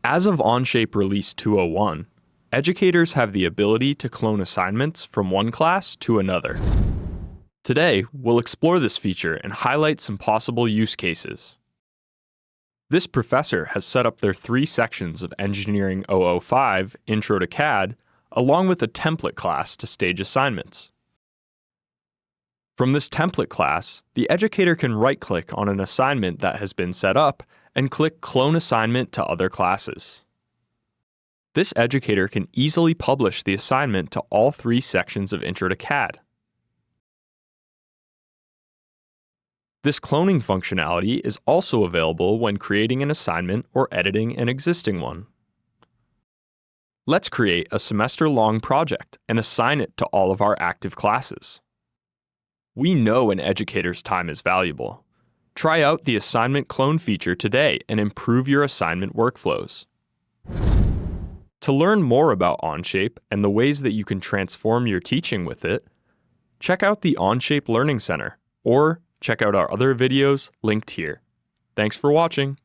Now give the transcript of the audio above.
As of Onshape Release 201, educators have the ability to clone assignments from one class to another. Today, we'll explore this feature and highlight some possible use cases. This professor has set up their 3 sections of Engineering 005 Intro to CAD, along with a template class to stage assignments. From this template class, the educator can right-click on an assignment that has been set up and click Clone Assignment to other classes. This educator can easily publish the assignment to all 3 sections of Intro to CAD. This cloning functionality is also available when creating an assignment or editing an existing one. Let's create a semester-long project and assign it to all of our active classes. We know an educator's time is valuable. Try out the assignment clone feature today and improve your assignment workflows. To learn more about Onshape and the ways that you can transform your teaching with it, check out the Onshape Learning Center or check out our other videos linked here. Thanks for watching.